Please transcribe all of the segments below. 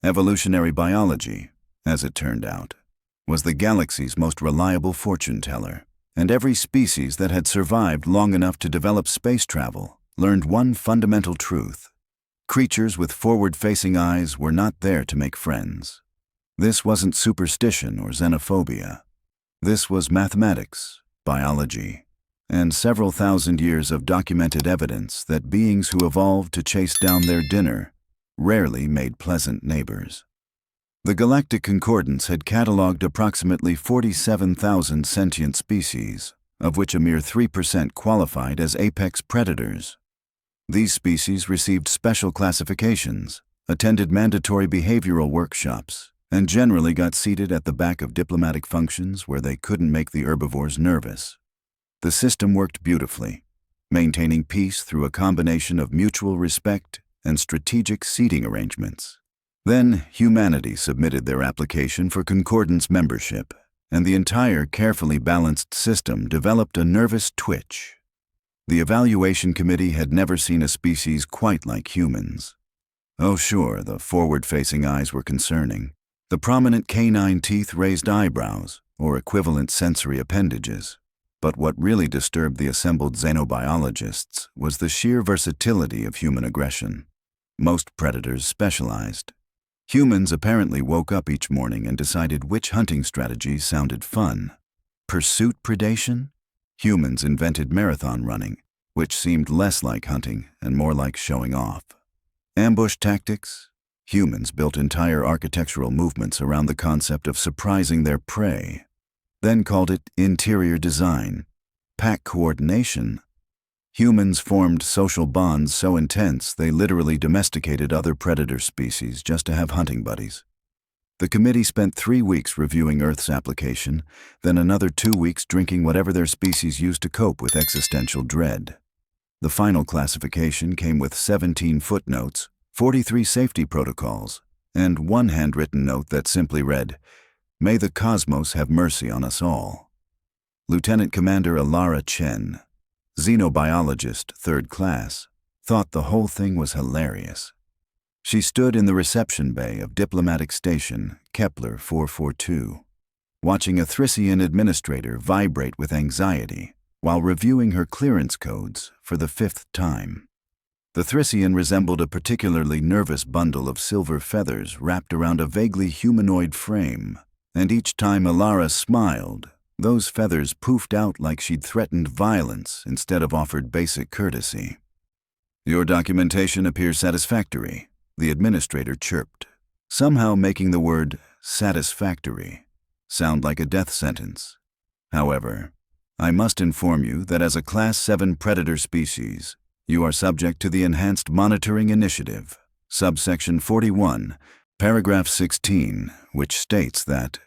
Evolutionary biology, as it turned out, was the galaxy's most reliable fortune-teller, and every species that had survived long enough to develop space travel learned one fundamental truth. Creatures with forward-facing eyes were not there to make friends. This wasn't superstition or xenophobia. This was mathematics, biology, and several thousand years of documented evidence that beings who evolved to chase down their dinner rarely made pleasant neighbors. The Galactic Concordance had catalogued approximately 47,000 sentient species, of which a mere 3% qualified as apex predators. These species received special classifications, attended mandatory behavioral workshops, and generally got seated at the back of diplomatic functions where they couldn't make the herbivores nervous. The system worked beautifully, maintaining peace through a combination of mutual respect and strategic seating arrangements. Then humanity submitted their application for Concordance membership, and the entire carefully balanced system developed a nervous twitch. The evaluation committee had never seen a species quite like humans. Oh sure, the forward-facing eyes were concerning. The prominent canine teeth raised eyebrows, or equivalent sensory appendages. But what really disturbed the assembled xenobiologists was the sheer versatility of human aggression. Most predators specialized. Humans apparently woke up each morning and decided which hunting strategies sounded fun. Pursuit predation? Humans invented marathon running, which seemed less like hunting and more like showing off. Ambush tactics? Humans built entire architectural movements around the concept of surprising their prey, then called it interior design. Pack coordination? Humans formed social bonds so intense they literally domesticated other predator species just to have hunting buddies. The committee spent 3 weeks reviewing Earth's application, then another 2 weeks drinking whatever their species used to cope with existential dread. The final classification came with 17 footnotes, 43 safety protocols, and one handwritten note that simply read, "May the cosmos have mercy on us all." Lieutenant Commander Alara Chen, xenobiologist, 3rd class, thought the whole thing was hilarious. She stood in the reception bay of Diplomatic Station, Kepler 442, watching a Thrissian administrator vibrate with anxiety while reviewing her clearance codes for the 5th time. The Thrissian resembled a particularly nervous bundle of silver feathers wrapped around a vaguely humanoid frame, and each time Alara smiled, those feathers poofed out like she'd threatened violence instead of offered basic courtesy. "Your documentation appears satisfactory," the administrator chirped, somehow making the word satisfactory sound like a death sentence. "However, I must inform you that as a Class 7 predator species, you are subject to the Enhanced Monitoring Initiative, subsection 41, paragraph 16, which states that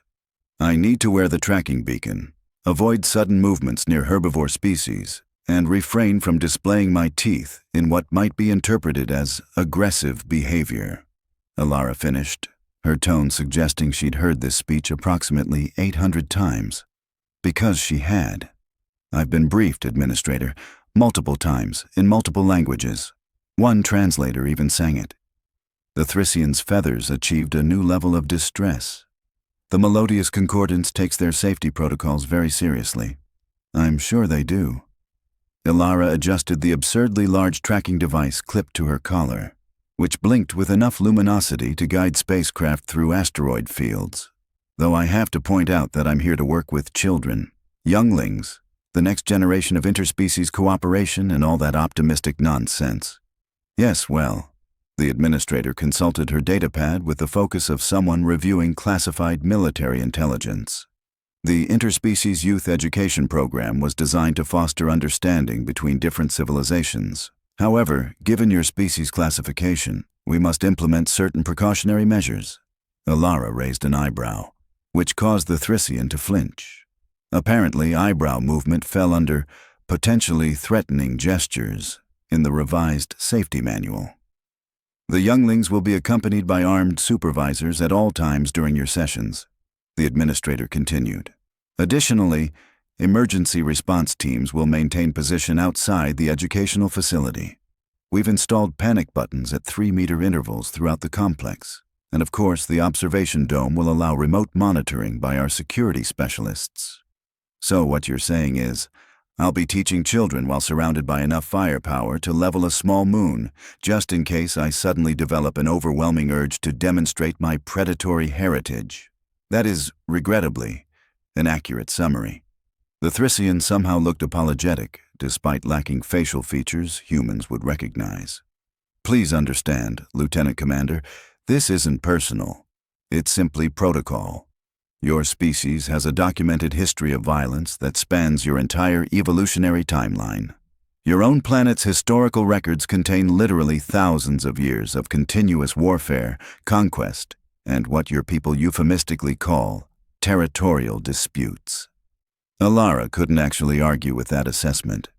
I need to wear the tracking beacon, avoid sudden movements near herbivore species, and refrain from displaying my teeth in what might be interpreted as aggressive behavior." Alara finished, her tone suggesting she'd heard this speech approximately 800 times. Because she had. "I've been briefed, Administrator, multiple times, in multiple languages. One translator even sang it." The Thrissian's feathers achieved a new level of distress. The Melodious Concordance takes their safety protocols very seriously. "I'm sure they do." Alara adjusted the absurdly large tracking device clipped to her collar, which blinked with enough luminosity to guide spacecraft through asteroid fields. "Though I have to point out that I'm here to work with children, younglings, the next generation of interspecies cooperation and all that optimistic nonsense." "Yes, well." The administrator consulted her datapad with the focus of someone reviewing classified military intelligence. The Interspecies Youth Education Program was designed to foster understanding between different civilizations. However, given your species classification, we must implement certain precautionary measures. Alara raised an eyebrow, which caused the Thrissian to flinch. Apparently, eyebrow movement fell under potentially threatening gestures in the revised safety manual. "The younglings will be accompanied by armed supervisors at all times during your sessions," the administrator continued. "Additionally, emergency response teams will maintain position outside the educational facility. We've installed panic buttons at 3-meter intervals throughout the complex, And of course, the observation dome will allow remote monitoring by our security specialists. So what you're saying is, I'll be teaching children while surrounded by enough firepower to level a small moon, just in case I suddenly develop an overwhelming urge to demonstrate my predatory heritage. That is, regrettably, an accurate summary. The Thrissian somehow looked apologetic, despite lacking facial features humans would recognize. Please understand, Lieutenant Commander, this isn't personal. It's simply protocol. Your species has a documented history of violence that spans your entire evolutionary timeline. Your own planet's historical records contain literally thousands of years of continuous warfare, conquest, and what your people euphemistically call territorial disputes. Alara couldn't actually argue with that assessment.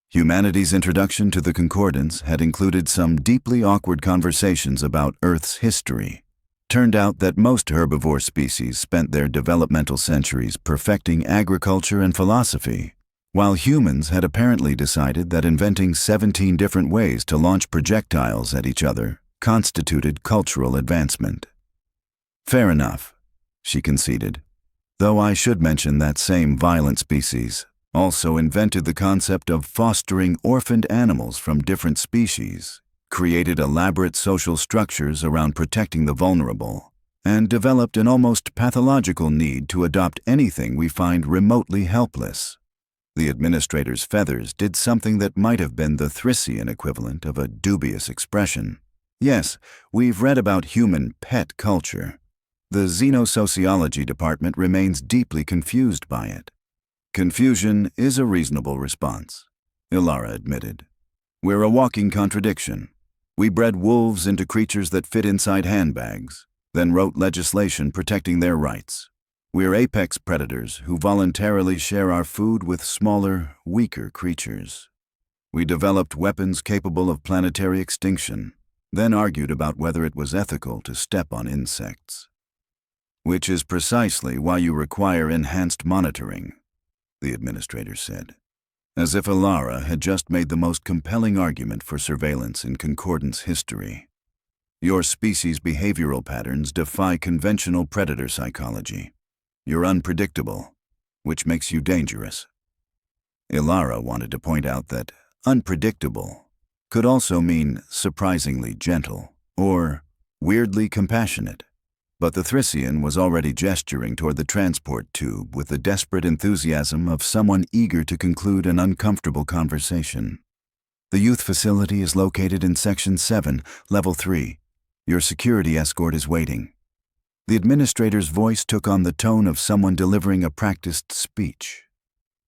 Humanity's introduction to the Concordance had included some deeply awkward conversations about Earth's history. Turned out that most herbivore species spent their developmental centuries perfecting agriculture and philosophy, while humans had apparently decided that inventing 17 different ways to launch projectiles at each other constituted cultural advancement. Fair enough, she conceded, though I should mention that same violent species also invented the concept of fostering orphaned animals from different species, created elaborate social structures around protecting the vulnerable, and developed an almost pathological need to adopt anything we find remotely helpless. The administrator's feathers did something that might have been the Thrissian equivalent of a dubious expression. Yes, we've read about human pet culture. The xenosociology department remains deeply confused by it. Confusion is a reasonable response, Ilara admitted. We're a walking contradiction. We bred wolves into creatures that fit inside handbags, then wrote legislation protecting their rights. We're apex predators who voluntarily share our food with smaller, weaker creatures. We developed weapons capable of planetary extinction, then argued about whether it was ethical to step on insects. Which is precisely why you require enhanced monitoring, the administrator said, as if Ilara had just made the most compelling argument for surveillance in Concordance history. Your species' behavioral patterns defy conventional predator psychology. You're unpredictable, which makes you dangerous. Ilara wanted to point out that unpredictable could also mean surprisingly gentle or weirdly compassionate. But the Thrissian was already gesturing toward the transport tube with the desperate enthusiasm of someone eager to conclude an uncomfortable conversation. The youth facility is located in Section 7, Level 3. Your security escort is waiting. The administrator's voice took on the tone of someone delivering a practiced speech.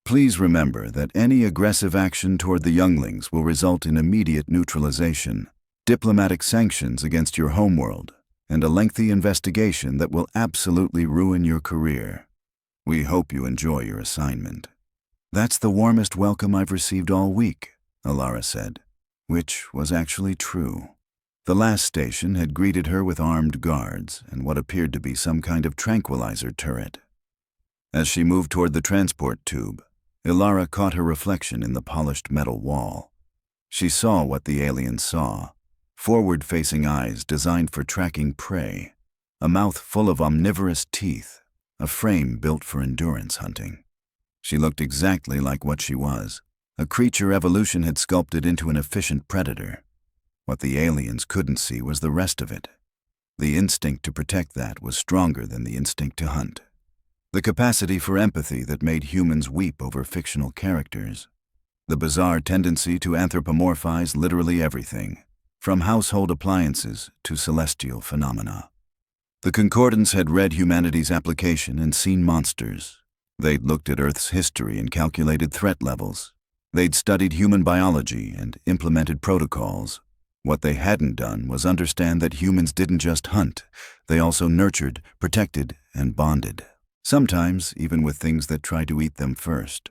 Please remember that any aggressive action toward the younglings will result in immediate neutralization, diplomatic sanctions against your homeworld, and a lengthy investigation that will absolutely ruin your career. We hope you enjoy your assignment. That's the warmest welcome I've received all week, Ilara said, which was actually true. The last station had greeted her with armed guards and what appeared to be some kind of tranquilizer turret. As she moved toward the transport tube, Ilara caught her reflection in the polished metal wall. She saw what the aliens saw. Forward-facing eyes designed for tracking prey, a mouth full of omnivorous teeth, a frame built for endurance hunting. She looked exactly like what she was, a creature evolution had sculpted into an efficient predator. What the aliens couldn't see was the rest of it. The instinct to protect that was stronger than the instinct to hunt. The capacity for empathy that made humans weep over fictional characters. The bizarre tendency to anthropomorphize literally everything, from household appliances to celestial phenomena. The Concordance had read humanity's application and seen monsters. They'd looked at Earth's history and calculated threat levels. They'd studied human biology and implemented protocols. What they hadn't done was understand that humans didn't just hunt, they also nurtured, protected, and bonded. Sometimes even with things that tried to eat them first.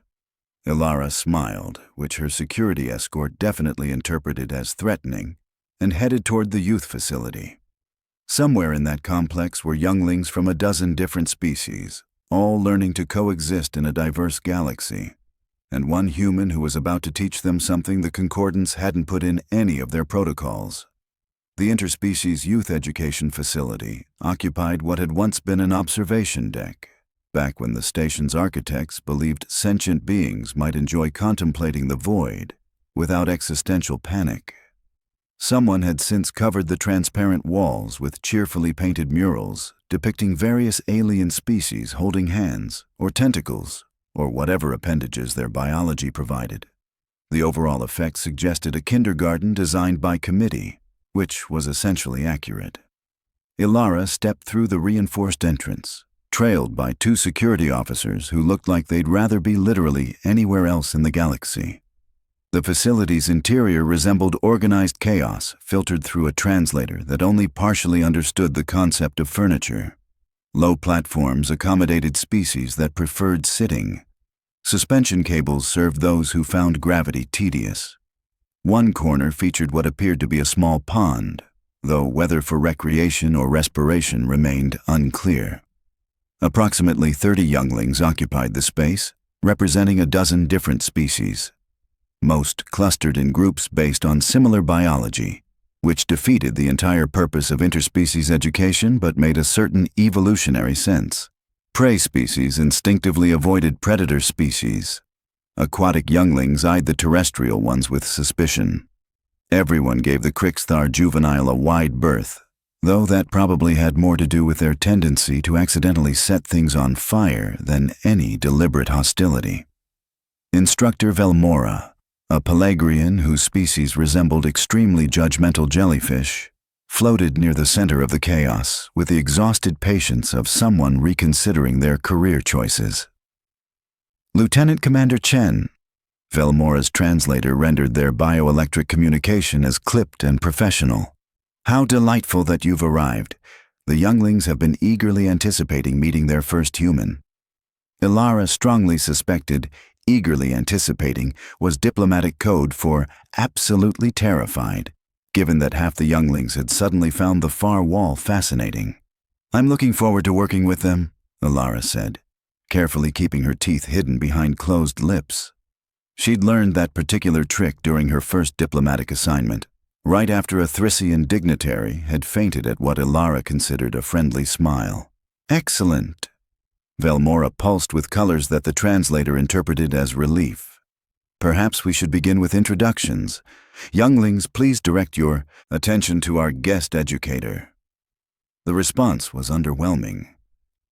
Ilara smiled, which her security escort definitely interpreted as threatening, and headed toward the youth facility. Somewhere in that complex were younglings from a dozen different species, all learning to coexist in a diverse galaxy, and one human who was about to teach them something the Concordance hadn't put in any of their protocols. The interspecies youth education facility occupied what had once been an observation deck, back when the station's architects believed sentient beings might enjoy contemplating the void without existential panic. Someone had since covered the transparent walls with cheerfully painted murals depicting various alien species holding hands or tentacles or whatever appendages their biology provided. The overall effect suggested a kindergarten designed by committee, which was essentially accurate. Ilara stepped through the reinforced entrance, trailed by two security officers who looked like they'd rather be literally anywhere else in the galaxy. The facility's interior resembled organized chaos filtered through a translator that only partially understood the concept of furniture. Low platforms accommodated species that preferred sitting. Suspension cables served those who found gravity tedious. One corner featured what appeared to be a small pond, though whether for recreation or respiration remained unclear. Approximately 30 younglings occupied the space, representing a dozen different species. Most clustered in groups based on similar biology, which defeated the entire purpose of interspecies education but made a certain evolutionary sense. Prey species instinctively avoided predator species. Aquatic younglings eyed the terrestrial ones with suspicion. Everyone gave the Crixthar juvenile a wide berth, though that probably had more to do with their tendency to accidentally set things on fire than any deliberate hostility. Instructor Velmora, a Peлагrian whose species resembled extremely judgmental jellyfish, floated near the center of the chaos with the exhausted patience of someone reconsidering their career choices. Lieutenant Commander Chen, Velmora's translator rendered their bioelectric communication as clipped and professional. How delightful that you've arrived. The younglings have been eagerly anticipating meeting their first human. Ilara strongly suspected eagerly anticipating was diplomatic code for absolutely terrified, given that half the younglings had suddenly found the far wall fascinating. I'm looking forward to working with them, Ilara said, carefully keeping her teeth hidden behind closed lips. She'd learned that particular trick during her first diplomatic assignment, right after a Thrissian dignitary had fainted at what Ilara considered a friendly smile. Excellent. Velmora pulsed with colors that the translator interpreted as relief. Perhaps we should begin with introductions. Younglings, please direct your attention to our guest educator. The response was underwhelming.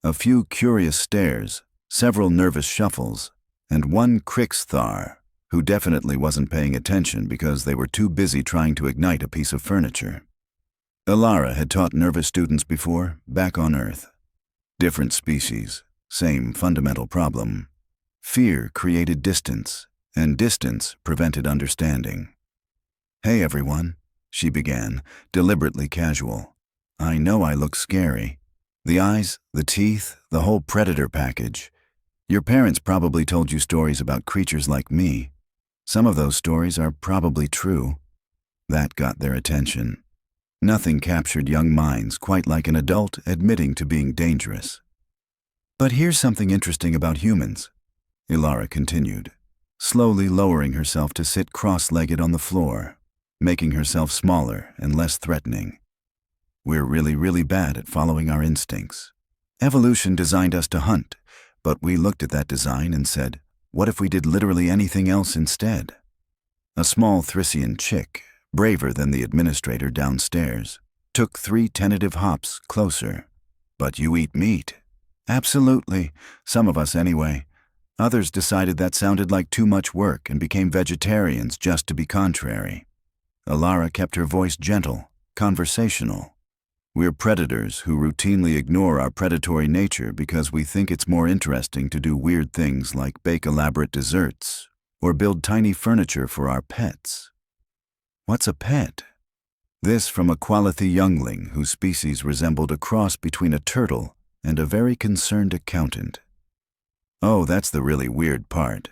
A few curious stares, several nervous shuffles, and one Crixthar, who definitely wasn't paying attention because they were too busy trying to ignite a piece of furniture. Ilara had taught nervous students before, back on Earth. Different species, same fundamental problem. Fear created distance, and distance prevented understanding. Hey everyone, she began, deliberately casual. I know I look scary. The eyes, the teeth, the whole predator package. Your parents probably told you stories about creatures like me. Some of those stories are probably true. That got their attention. Nothing captured young minds quite like an adult admitting to being dangerous. But here's something interesting about humans, Ilara continued, slowly lowering herself to sit cross-legged on the floor, making herself smaller and less threatening. We're really bad at following our instincts. Evolution designed us to hunt, but we looked at that design and said, what if we did literally anything else instead? A small Thrissian chick, braver than the administrator downstairs, took 3 tentative hops closer. But you eat meat. Absolutely, some of us anyway. Others decided that sounded like too much work and became vegetarians just to be contrary. Ilara kept her voice gentle, conversational. We're predators who routinely ignore our predatory nature because we think it's more interesting to do weird things like bake elaborate desserts or build tiny furniture for our pets. What's a pet? This from a Quality youngling whose species resembled a cross between a turtle and a very concerned accountant. Oh, that's the really weird part,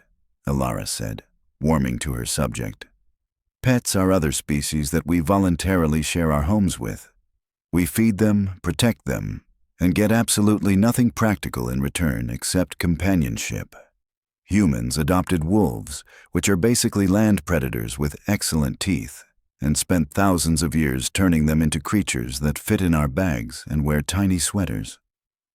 Ilara said, warming to her subject. Pets are other species that we voluntarily share our homes with. We feed them, protect them, and get absolutely nothing practical in return except companionship. Humans adopted wolves, which are basically land predators with excellent teeth, and spent thousands of years turning them into creatures that fit in our bags and wear tiny sweaters.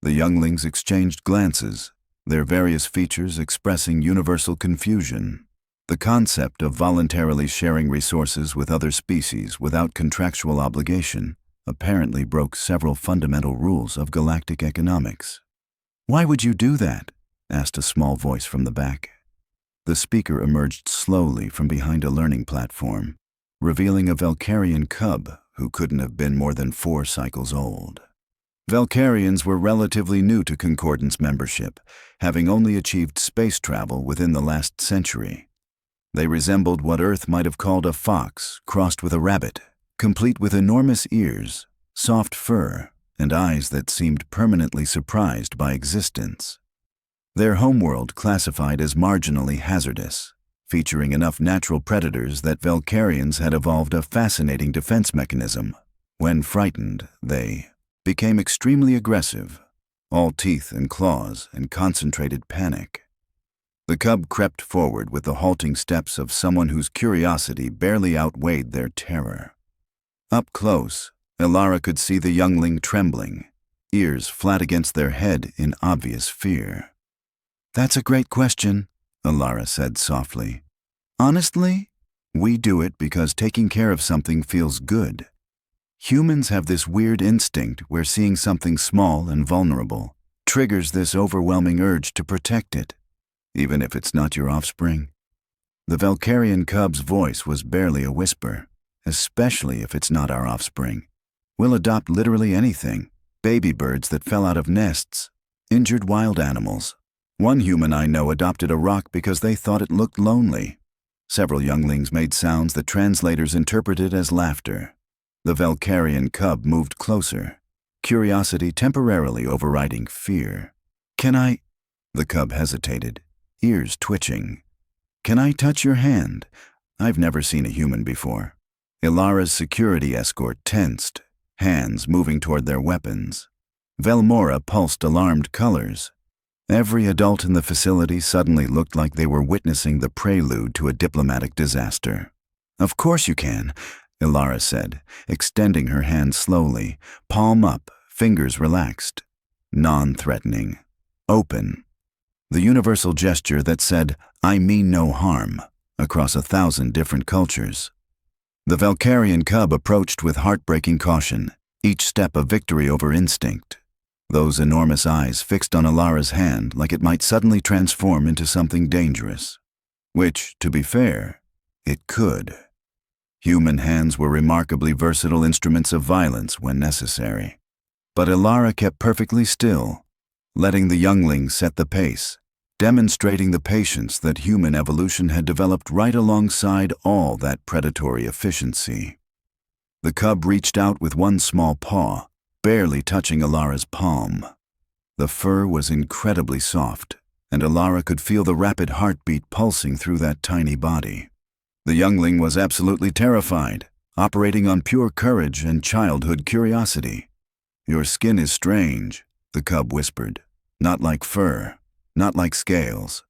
The younglings exchanged glances, their various features expressing universal confusion. The concept of voluntarily sharing resources with other species without contractual obligation apparently broke several fundamental rules of galactic economics. "Why would you do that?" asked a small voice from the back. The speaker emerged slowly from behind a learning platform, revealing a Valkyrian cub who couldn't have been more than 4 cycles old. Valkyrians were relatively new to Concordance membership, having only achieved space travel within the last century. They resembled what Earth might have called a fox crossed with a rabbit, complete with enormous ears, soft fur, and eyes that seemed permanently surprised by existence. Their homeworld classified as marginally hazardous, featuring enough natural predators that Valkyrians had evolved a fascinating defense mechanism. When frightened, they became extremely aggressive, all teeth and claws and concentrated panic. The cub crept forward with the halting steps of someone whose curiosity barely outweighed their terror. Up close, Elara could see the youngling trembling, ears flat against their head in obvious fear. "That's a great question," Elara said softly. "Honestly, we do it because taking care of something feels good. Humans have this weird instinct where seeing something small and vulnerable triggers this overwhelming urge to protect it, even if it's not your offspring." The Valkyrian cub's voice was barely a whisper, especially if it's not our offspring. "We'll adopt literally anything, baby birds that fell out of nests, injured wild animals. One human I know adopted a rock because they thought it looked lonely." Several younglings made sounds that translators interpreted as laughter. The Valkyrian cub moved closer, curiosity temporarily overriding fear. "Can I?" The cub hesitated, ears twitching. "Can I touch your hand? I've never seen a human before." Elara's security escort tensed, hands moving toward their weapons. Velmora pulsed alarmed colors. Every adult in the facility suddenly looked like they were witnessing the prelude to a diplomatic disaster. "Of course you can," Elara said, extending her hand slowly, palm up, fingers relaxed. Non-threatening. Open. The universal gesture that said, "I mean no harm," across 1,000 different cultures. The Valkyrian cub approached with heartbreaking caution, each step a victory over instinct. Those enormous eyes fixed on Elara's hand like it might suddenly transform into something dangerous. Which, to be fair, it could. Human hands were remarkably versatile instruments of violence when necessary. But Elara kept perfectly still, letting the youngling set the pace, demonstrating the patience that human evolution had developed right alongside all that predatory efficiency. The cub reached out with one small paw, barely touching Elara's palm. The fur was incredibly soft, and Elara could feel the rapid heartbeat pulsing through that tiny body. The youngling was absolutely terrified, operating on pure courage and childhood curiosity. "Your skin is strange," the cub whispered. "Not like fur, not like scales."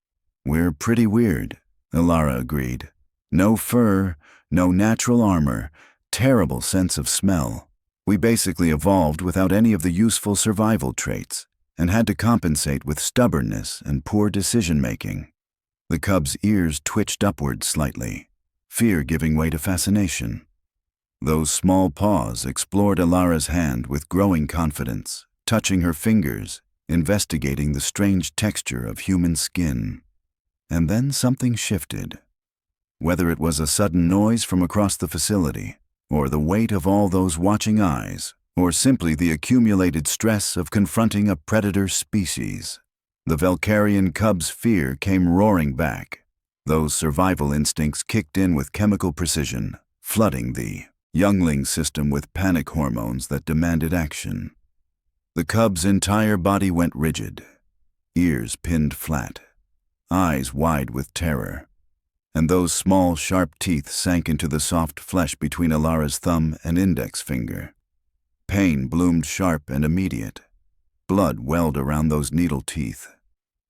"We're pretty weird," Elara agreed. "No fur, no natural armor, terrible sense of smell. We basically evolved without any of the useful survival traits and had to compensate with stubbornness and poor decision-making." The cub's ears twitched upward slightly, fear giving way to fascination. Those small paws explored Elara's hand with growing confidence, touching her fingers, investigating the strange texture of human skin. And then something shifted. Whether it was a sudden noise from across the facility, or the weight of all those watching eyes, or simply the accumulated stress of confronting a predator species, the Valkyrian cub's fear came roaring back. Those survival instincts kicked in with chemical precision, flooding the youngling system with panic hormones that demanded action. The cub's entire body went rigid, ears pinned flat, eyes wide with terror, and those small, sharp teeth sank into the soft flesh between Elara's thumb and index finger. Pain bloomed sharp and immediate. Blood welled around those needle teeth.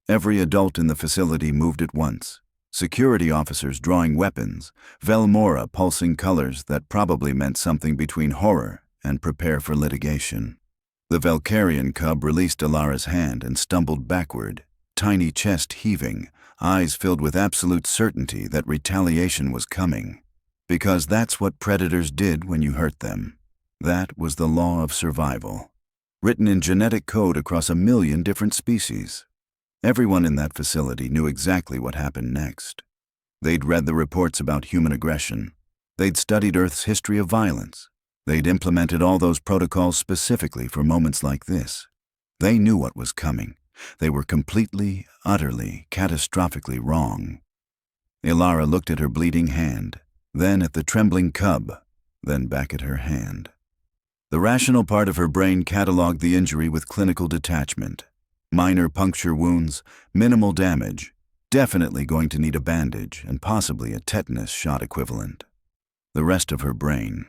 Every adult in the facility moved at once, security officers drawing weapons, Velmora pulsing colors that probably meant something between horror and prepare for litigation. The Valkyrian cub released Alara's hand and stumbled backward, tiny chest heaving, eyes filled with absolute certainty that retaliation was coming. Because that's what predators did when you hurt them. That was the law of survival, written in genetic code across 1 million different species. Everyone in that facility knew exactly what happened next. They'd read the reports about human aggression. They'd studied Earth's history of violence. They'd implemented all those protocols specifically for moments like this. They knew what was coming. They were completely, utterly, catastrophically wrong. Ilara looked at her bleeding hand, then at the trembling cub, then back at her hand. The rational part of her brain cataloged the injury with clinical detachment. Minor puncture wounds, minimal damage, definitely going to need a bandage and possibly a tetanus shot equivalent. The rest of her brain,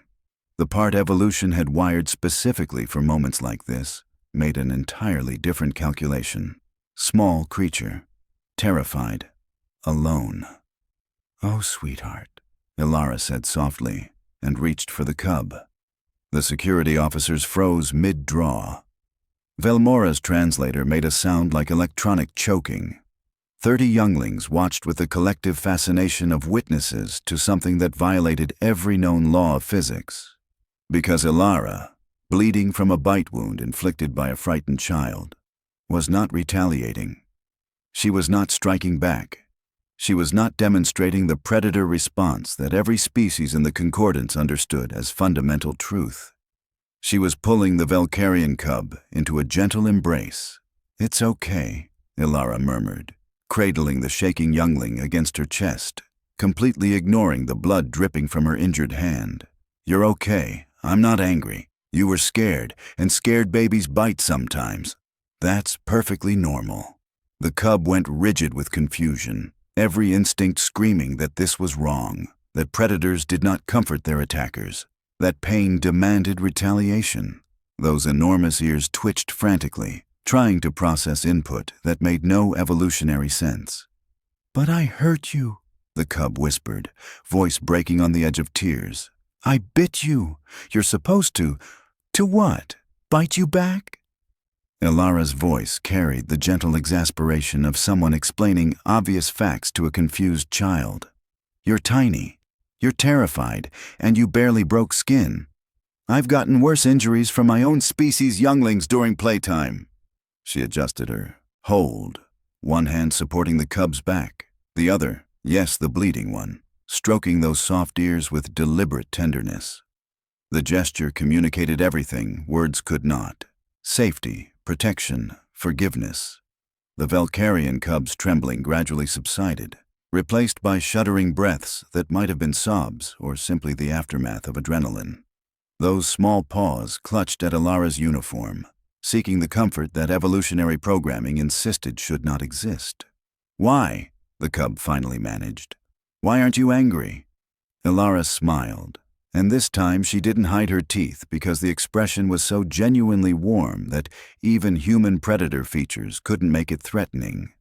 the part evolution had wired specifically for moments like this, made an entirely different calculation. Small creature, terrified, alone. "Oh, sweetheart," Ilara said softly, and reached for the cub. The security officers froze mid-draw. Velmora's translator made a sound like electronic choking. 30 younglings watched with the collective fascination of witnesses to something that violated every known law of physics. Because Ilara, bleeding from a bite wound inflicted by a frightened child, was not retaliating. She was not striking back. She was not demonstrating the predator response that every species in the concordance understood as fundamental truth. She was pulling the Valkyrian cub into a gentle embrace. "It's okay," Ilara murmured, cradling the shaking youngling against her chest, completely ignoring the blood dripping from her injured hand. "You're okay. I'm not angry. You were scared, and scared babies bite sometimes. That's perfectly normal." The cub went rigid with confusion, every instinct screaming that this was wrong, that predators did not comfort their attackers, that pain demanded retaliation. Those enormous ears twitched frantically, trying to process input that made no evolutionary sense. "But I hurt you," the cub whispered, voice breaking on the edge of tears. "I bit you. You're supposed to. To what? Bite you back?" Ilara's voice carried the gentle exasperation of someone explaining obvious facts to a confused child. "You're tiny. You're terrified, and you barely broke skin. I've gotten worse injuries from my own species' younglings during playtime." She adjusted her hold, one hand supporting the cub's back, the other, yes, the bleeding one, stroking those soft ears with deliberate tenderness. The gesture communicated everything words could not: safety, protection, forgiveness. The Valkyrian cub's trembling gradually subsided, replaced by shuddering breaths that might have been sobs or simply the aftermath of adrenaline. Those small paws clutched at Ilara's uniform, seeking the comfort that evolutionary programming insisted should not exist. "Why?" the cub finally managed. "Why aren't you angry?" Ilara smiled, and this time she didn't hide her teeth because the expression was so genuinely warm that even human predator features couldn't make it threatening.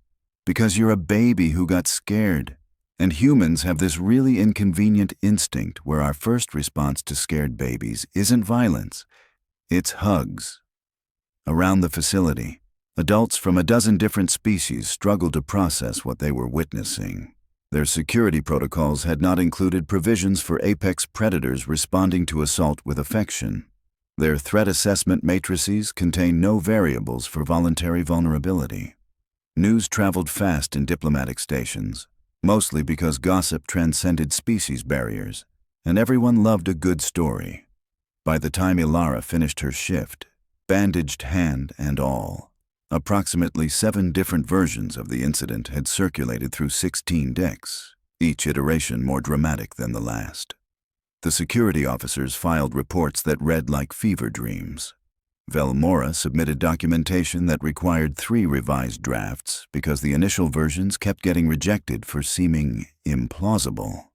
"Because you're a baby who got scared, and humans have this really inconvenient instinct where our first response to scared babies isn't violence, it's hugs." Around the facility, adults from a dozen different species struggled to process what they were witnessing. Their security protocols had not included provisions for apex predators responding to assault with affection. Their threat assessment matrices contained no variables for voluntary vulnerability. News traveled fast in diplomatic stations, mostly because gossip transcended species barriers, and everyone loved a good story. By the time Ilara finished her shift, bandaged hand and all, approximately 7 different versions of the incident had circulated through 16 decks, each iteration more dramatic than the last. The security officers filed reports that read like fever dreams. Velmora submitted documentation that required 3 revised drafts because the initial versions kept getting rejected for seeming implausible.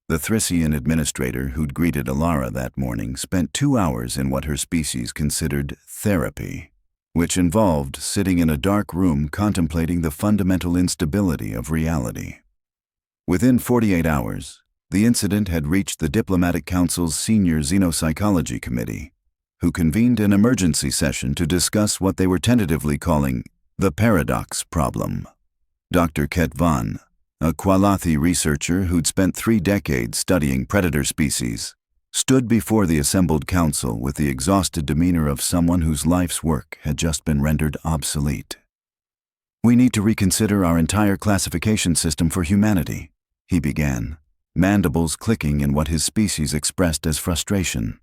The Thrissian administrator who'd greeted Ilara that morning spent 2 hours in what her species considered therapy, which involved sitting in a dark room contemplating the fundamental instability of reality. Within 48 hours, the incident had reached the Diplomatic Council's senior xenopsychology committee, who convened an emergency session to discuss what they were tentatively calling the paradox problem. Dr. Ket Van, a Kwalathi researcher who'd spent 3 decades studying predator species, stood before the assembled council with the exhausted demeanor of someone whose life's work had just been rendered obsolete. "We need to reconsider our entire classification system for humanity," he began, mandibles clicking in what his species expressed as frustration.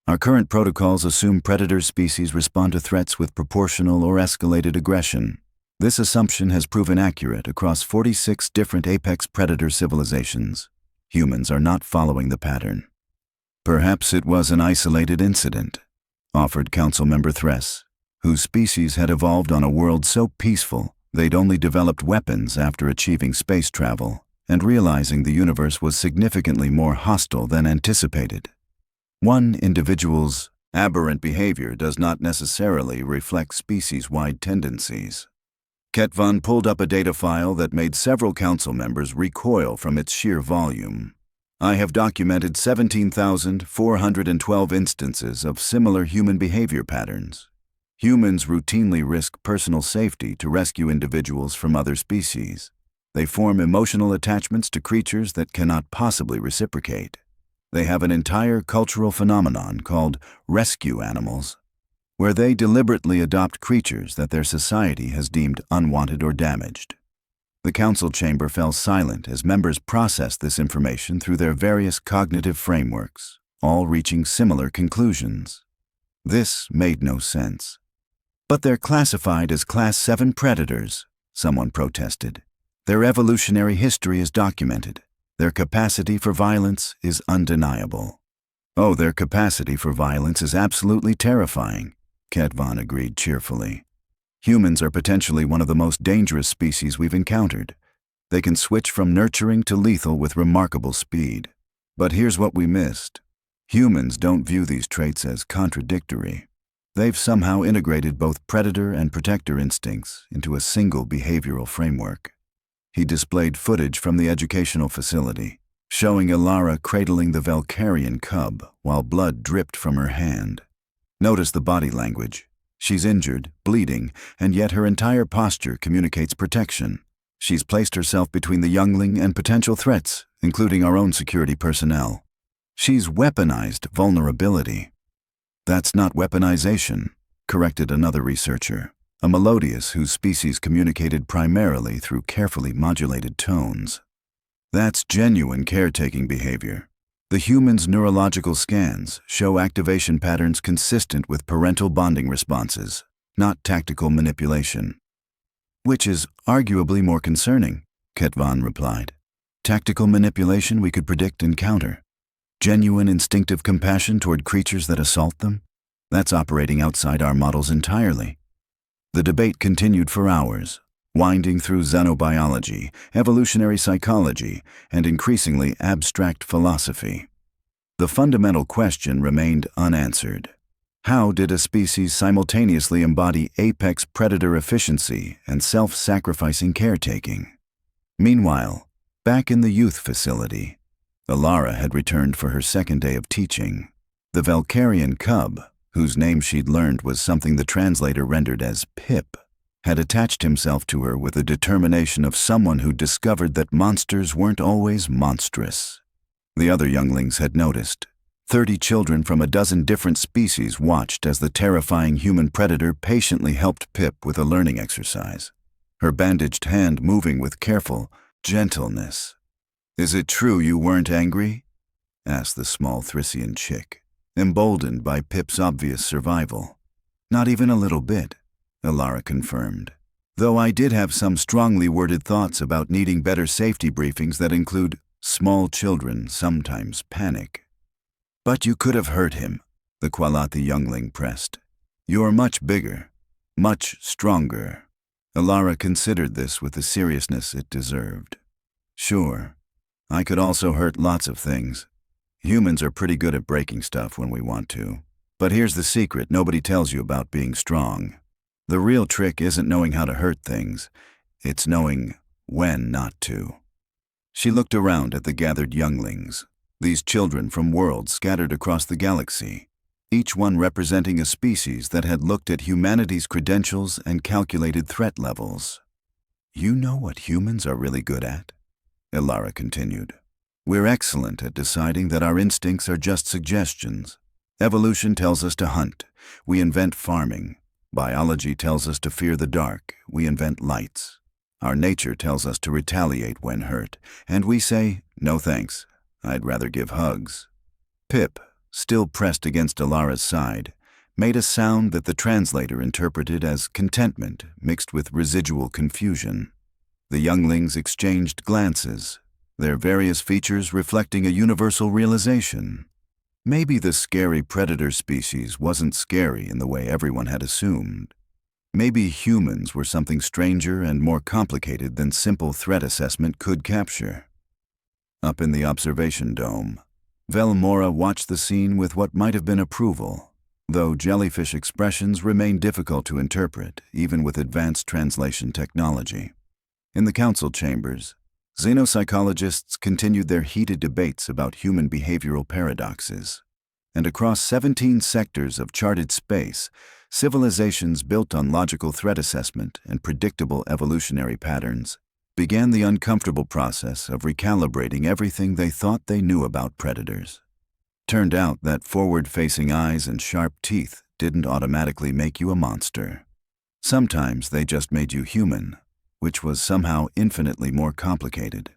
"Our current protocols assume predator species respond to threats with proportional or escalated aggression. This assumption has proven accurate across 46 different apex predator civilizations. Humans are not following the pattern." "Perhaps it was an isolated incident," offered Councilmember Thress, whose species had evolved on a world so peaceful they'd only developed weapons after achieving space travel and realizing the universe was significantly more hostile than anticipated. One individual's aberrant behavior does not necessarily reflect species-wide tendencies. Ket Van pulled up a data file that made several council members recoil from its sheer volume. "I have documented 17,412 instances of similar human behavior patterns. Humans routinely risk personal safety to rescue individuals from other species. They form emotional attachments to creatures that cannot possibly reciprocate. They have an entire cultural phenomenon called rescue animals, where they deliberately adopt creatures that their society has deemed unwanted or damaged." The council chamber fell silent as members processed this information through their various cognitive frameworks, all reaching similar conclusions. This made no sense. "But they're classified as Class 7 predators," someone protested. "Their evolutionary history is documented. Their capacity for violence is undeniable." "Oh, their capacity for violence is absolutely terrifying," Ket Van agreed cheerfully. "Humans are potentially one of the most dangerous species we've encountered. They can switch from nurturing to lethal with remarkable speed. But here's what we missed. Humans don't view these traits as contradictory. They've somehow integrated both predator and protector instincts into a single behavioral framework." He displayed footage from the educational facility, showing Ilara cradling the Valkyrian cub while blood dripped from her hand. "Notice the body language. She's injured, bleeding, and yet her entire posture communicates protection. She's placed herself between the youngling and potential threats, including our own security personnel. She's weaponized vulnerability." "That's not weaponization," corrected another researcher, a Melodius whose species communicated primarily through carefully modulated tones. "That's genuine caretaking behavior. The human's neurological scans show activation patterns consistent with parental bonding responses, not tactical manipulation." "Which is arguably more concerning," Ket Van replied. "Tactical manipulation we could predict and counter. Genuine instinctive compassion toward creatures that assault them? That's operating outside our models entirely." The debate continued for hours, winding through xenobiology, evolutionary psychology, and increasingly abstract philosophy. The fundamental question remained unanswered. How did a species simultaneously embody apex predator efficiency and self-sacrificing caretaking? Meanwhile, back in the youth facility, Ilara had returned for her second day of teaching. The Valkyrian cub, whose name she'd learned was something the translator rendered as Pip, had attached himself to her with the determination of someone who discovered that monsters weren't always monstrous. The other younglings had noticed. 30 children from a dozen different species watched as the terrifying human predator patiently helped Pip with a learning exercise, her bandaged hand moving with careful gentleness. "Is it true you weren't angry?" asked the small Thrissian chick, emboldened by Pip's obvious survival. "Not even a little bit," Ilara confirmed. "Though I did have some strongly worded thoughts about needing better safety briefings that include small children sometimes panic." "But you could have hurt him," the Kwalathi youngling pressed. "You're much bigger, much stronger." Ilara considered this with the seriousness it deserved. "Sure, I could also hurt lots of things. Humans are pretty good at breaking stuff when we want to. But here's the secret nobody tells you about being strong. The real trick isn't knowing how to hurt things, it's knowing when not to." She looked around at the gathered younglings, these children from worlds scattered across the galaxy, each one representing a species that had looked at humanity's credentials and calculated threat levels. "You know what humans are really good at?" Ilara continued. "We're excellent at deciding that our instincts are just suggestions. Evolution tells us to hunt. We invent farming. Biology tells us to fear the dark. We invent lights. Our nature tells us to retaliate when hurt, and we say, 'No thanks, I'd rather give hugs.'" Pip, still pressed against Ilara's side, made a sound that the translator interpreted as contentment mixed with residual confusion. The younglings exchanged glances, their various features reflecting a universal realization. Maybe the scary predator species wasn't scary in the way everyone had assumed. Maybe humans were something stranger and more complicated than simple threat assessment could capture. Up in the observation dome, Velmora watched the scene with what might have been approval, though jellyfish expressions remained difficult to interpret, even with advanced translation technology. In the council chambers, xenopsychologists continued their heated debates about human behavioral paradoxes. And across 17 sectors of charted space, civilizations built on logical threat assessment and predictable evolutionary patterns began the uncomfortable process of recalibrating everything they thought they knew about predators. Turned out that forward-facing eyes and sharp teeth didn't automatically make you a monster. Sometimes they just made you human, which was somehow infinitely more complicated.